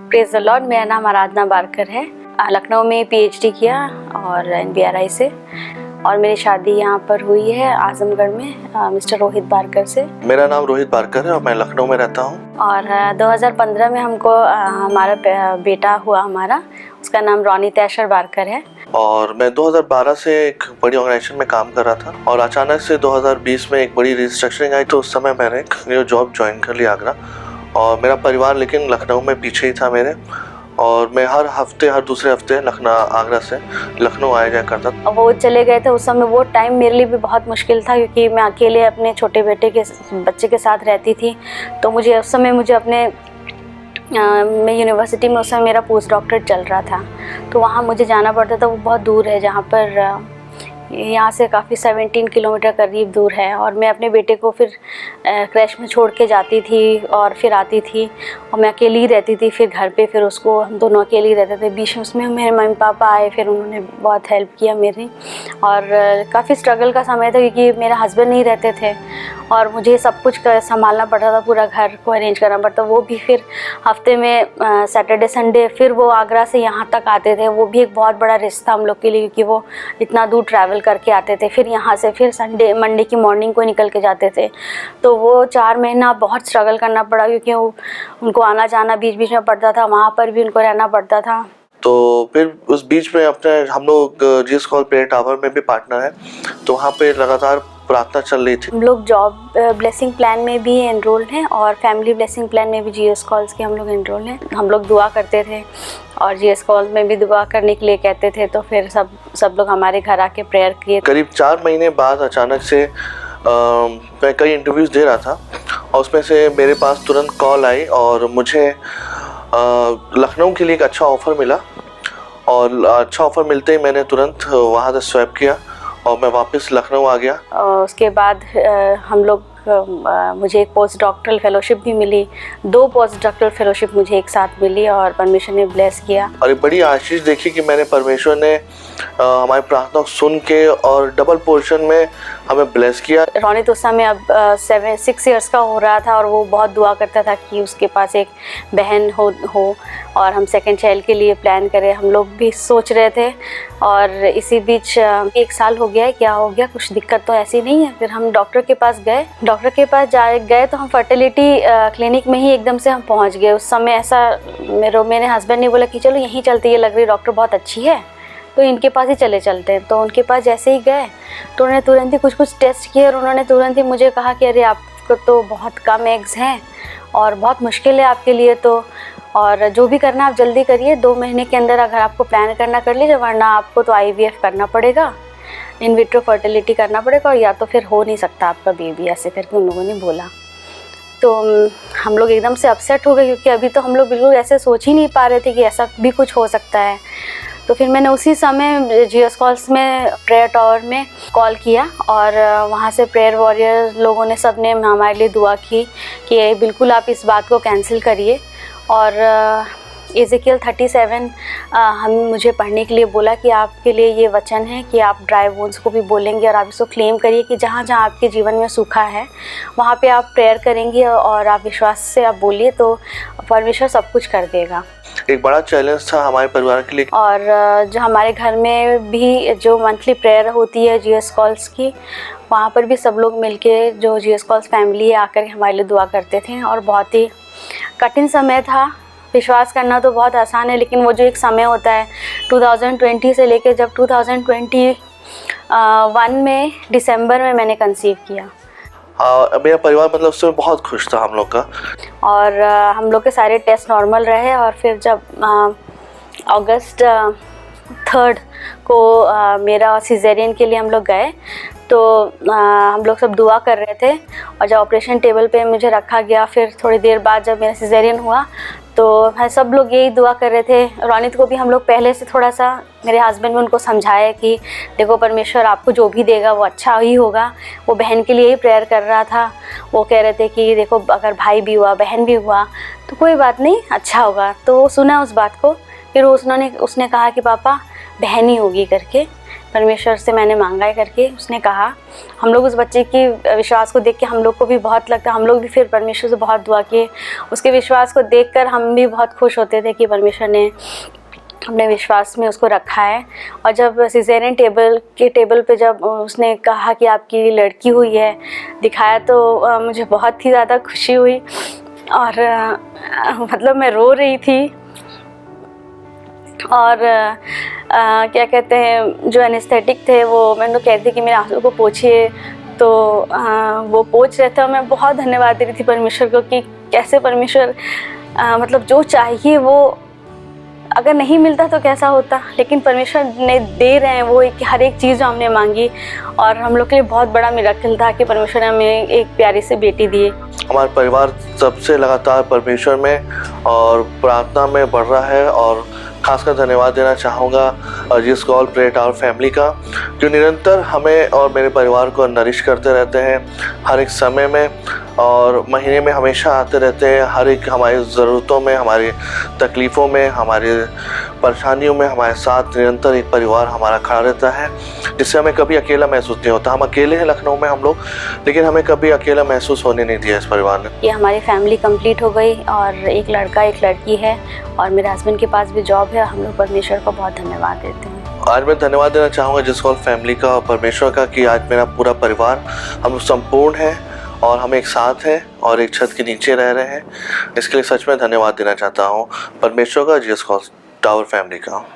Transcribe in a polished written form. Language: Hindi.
Praise the Lord. मेरा नाम आराधना बारकर है। लखनऊ में पीएचडी किया और एनबीआरआई से, और मेरी शादी यहाँ पर हुई है आजमगढ़ में मिस्टर रोहित बारकर से। मेरा नाम रोहित बारकर है और मैं लखनऊ में रहता हूँ। और 2015 में हमको हमारा बेटा हुआ हमारा, उसका नाम रोनित ऐशर बारकर है। और मैं 2012 से एक बड़ी ऑर्गेनाइजेशन में काम कर रहा था और अचानक से 2020 में एक बड़ी रिस्ट्रक्चरिंग आई, तो उस समय मैंने एक न्यू जॉब ज्वाइन कर लिया आगरा। और मेरा परिवार लेकिन लखनऊ में पीछे ही था मेरे, और मैं हर दूसरे हफ्ते आगरा से लखनऊ आया जाया करता था। वो चले गए थे उस समय, वो टाइम मेरे लिए भी बहुत मुश्किल था, क्योंकि मैं अकेले अपने छोटे बच्चे के साथ रहती थी। तो मुझे उस समय मैं यूनिवर्सिटी में उस समय मेरा पोस्ट डॉक्टरेट चल रहा था, तो वहाँ मुझे जाना पड़ता था। वो बहुत दूर है, जहाँ पर यहाँ से काफ़ी 17 किलोमीटर करीब दूर है। और मैं अपने बेटे को फिर क्रैश में छोड़ के जाती थी और फिर आती थी, और मैं अकेली ही रहती थी फिर घर पे। फिर उसको हम दोनों अकेले ही रहते थे। बीच में उसमें मेरे मम्मी पापा आए, फिर उन्होंने बहुत हेल्प किया मेरी। और काफ़ी स्ट्रगल का समय था, क्योंकि मेरे हस्बैंड नहीं रहते थे और मुझे सब कुछ संभालना पड़ता था, पूरा घर को अरेंज करना पड़ता। वो भी फिर हफ्ते में सैटरडे संडे फिर वो आगरा से यहाँ तक आते थे। वो भी एक बहुत बड़ा रिस्क था हम लोग के लिए, क्योंकि वो इतना दूर ट्रैवल करके आते थे। फिर यहाँ से फिर मंडे की मॉर्निंग को निकल के जाते थे। तो वो 4 महीना बहुत स्ट्रगल करना पड़ा, क्योंकि उनको आना जाना बीच बीच में पड़ता था, वहाँ पर भी उनको रहना पड़ता था। तो फिर उस बीच में हम लोग जीएस कॉल प्रेयर टावर में भी पार्टनर है, तो वहाँ पे लगातार प्रार्थना चल रही थी। हम लोग जॉब ब्लेसिंग प्लान में भी एनरोल्ड हैं और फैमिली ब्लेसिंग प्लान में भी जीएस कॉल्स के हम लोग एनरोल हैं। हम लोग दुआ करते थे और जीएस कॉल में भी दुआ करने के लिए कहते थे, तो फिर सब लोग हमारे घर आके प्रेयर किए। करीब 4 महीने बाद अचानक से मैं कई इंटरव्यूज़ दे रहा था, और उसमें से मेरे पास तुरंत कॉल आई और मुझे लखनऊ के लिए एक अच्छा ऑफ़र मिला। और अच्छा ऑफ़र मिलते ही मैंने तुरंत वहाँ से स्वैप किया और मैं वापस लखनऊ आ गया। उसके बाद मुझे एक पोस्ट डॉक्टरल फेलोशिप भी मिली। 2 पोस्ट डॉक्टरल फेलोशिप मुझे एक साथ मिली और परमेश्वर ने ब्लेस किया। और एक बड़ी आशीष देखी कि मैंने परमेश्वर ने हमारी प्रार्थना सुन के और डबल पोर्शन में हमें ब्लेस किया। रोनित उस समय अब 6 इयर्स का हो रहा था, और वो बहुत दुआ करता था कि उसके पास एक बहन हो और हम सेकंड चाइल्ड के लिए प्लान करें। हम लोग भी सोच रहे थे, और इसी बीच 1 साल हो गया है। क्या हो गया, कुछ दिक्कत तो ऐसी नहीं है। फिर हम डॉक्टर के पास गए। डॉक्टर के पास गए तो हम फर्टिलिटी क्लिनिक में ही एकदम से हम पहुंच गए। उस समय ऐसा मेरे हस्बैंड ने बोला कि चलो यहीं चलते, ये लग रही डॉक्टर बहुत अच्छी है, तो इनके पास ही चलते हैं। तो उनके पास जैसे ही गए तो उन्होंने तुरंत ही कुछ टेस्ट किए, और उन्होंने तुरंत ही मुझे कहा कि अरे आपको तो बहुत कम एग्स हैं और बहुत मुश्किल है आपके लिए, तो और जो भी करना आप जल्दी करिए। 2 महीने के अंदर अगर आपको प्लान करना कर लीजिए, वरना आपको तो IVF करना पड़ेगा, इन विट्रो फर्टिलिटी करना पड़ेगा, और या तो फिर हो नहीं सकता आपका बेबी, ऐसे करके उन लोगों ने बोला। तो हम लोग एकदम से अपसेट हो गए, क्योंकि अभी तो हम लोग बिल्कुल ऐसे सोच ही नहीं पा रहे थे कि ऐसा भी कुछ हो सकता है। तो फिर मैंने उसी समय जीएस कॉल्स में प्रेयर टावर में कॉल किया, और वहाँ से प्रेयर वॉरियर लोगों ने सब ने हमारे लिए दुआ की कि बिल्कुल आप इस बात को कैंसिल करिए। और एजेकियल 37 मुझे पढ़ने के लिए बोला कि आपके लिए ये वचन है कि आप ड्राई बोन्स को भी बोलेंगे, और आप इसको क्लेम करिए कि जहाँ जहाँ आपके जीवन में सूखा है वहाँ पे आप प्रेयर करेंगे और आप विश्वास से आप बोलिए, तो परमेश्वर सब कुछ कर देगा। एक बड़ा चैलेंज था हमारे परिवार के लिए। और जो हमारे घर में भी जो मंथली प्रेयर होती है जीएस कॉल्स की, वहाँ पर भी सब लोग मिलके जो जीएस कॉल्स फैमिली है आकर हमारे लिए दुआ करते थे। और बहुत ही कठिन समय था। विश्वास करना तो बहुत आसान है, लेकिन वो जो एक समय होता है 2020 से लेके जब 2021 में दिसंबर में मैंने कंसीव किया। मेरा परिवार मतलब उससे बहुत खुश था हम लोग का, और हम लोग के सारे टेस्ट नॉर्मल रहे। और फिर जब अगस्त 3 को मेरा सिजेरियन के लिए हम लोग गए, तो हम लोग सब दुआ कर रहे थे, और जब ऑपरेशन टेबल पे मुझे रखा गया, फिर थोड़ी देर बाद जब मेरा सिजेरियन हुआ, तो सब लोग यही दुआ कर रहे थे। रोनित को भी हम लोग पहले से थोड़ा सा, मेरे हस्बैंड ने उनको समझाया कि देखो परमेश्वर आपको जो भी देगा वो अच्छा ही होगा। वो बहन के लिए ही प्रेयर कर रहा था। वो कह रहे थे कि देखो अगर भाई भी हुआ, बहन भी हुआ, तो कोई बात नहीं, अच्छा होगा। तो वो सुना उस बात को। फिर उसने कहा कि पापा बहन ही होगी करके। परमेश्वर से मैंने मांगा है करके उसने कहा। हम लोग उस बच्चे की विश्वास को देख के हम लोग को भी बहुत लगता, हम लोग भी फिर परमेश्वर से बहुत दुआ किए। उसके विश्वास को देखकर हम भी बहुत खुश होते थे कि परमेश्वर ने अपने विश्वास में उसको रखा है। और जब सिजेरियन टेबल पे जब उसने कहा कि आपकी लड़की हुई है दिखाया, तो मुझे बहुत ही ज़्यादा खुशी हुई और मतलब मैं रो रही थी। और क्या कहते हैं, जो एनेस्थेटिक थे वो मैं उनको कहती कि मेरे आंसू को पोंछिए, तो वो पोंछ रहे थे। और मैं बहुत धन्यवाद दे रही थी परमेश्वर को कि कैसे परमेश्वर मतलब जो चाहिए वो अगर नहीं मिलता तो कैसा होता, लेकिन परमेश्वर ने दे रहे हैं वो हर एक चीज़ जो हमने मांगी। और हम लोग के लिए बहुत बड़ा मिरेकल था कि परमेश्वर ने हमें एक प्यारी सी बेटी दी। हमारा परिवार सबसे लगातार परमेश्वर में और प्रार्थना में बढ़ रहा है। और खासकर धन्यवाद देना चाहूँगा Jesus call prayer tower family का, जो निरंतर हमें और मेरे परिवार को नरिश करते रहते हैं हर एक समय में, और महीने में हमेशा आते रहते हैं। हर एक हमारी ज़रूरतों में, हमारी तकलीफ़ों में, हमारी परेशानियों में हमारे साथ निरंतर एक परिवार हमारा खड़ा रहता है, जिससे हमें कभी अकेला महसूस नहीं होता। हम अकेले हैं लखनऊ में हम लोग, लेकिन हमें कभी अकेला महसूस होने नहीं दिया इस परिवार ने। ये हमारी फैमिली कंप्लीट हो गई और एक लड़का एक लड़की है और मेरे हस्बैंड के पास भी जॉब है। हम लोग परमेश्वर को बहुत धन्यवाद देते हैं। आज मैं धन्यवाद देना चाहूँगा जीसस कॉल फैमिली का और परमेश्वर का कि आज मेरा पूरा परिवार हम लोग संपूर्ण है और हम एक साथ हैं और एक छत के नीचे रह रहे हैं। इसके लिए सच में धन्यवाद देना चाहता हूँ परमेश्वर का, जीसस कॉल टावर फैमिली का।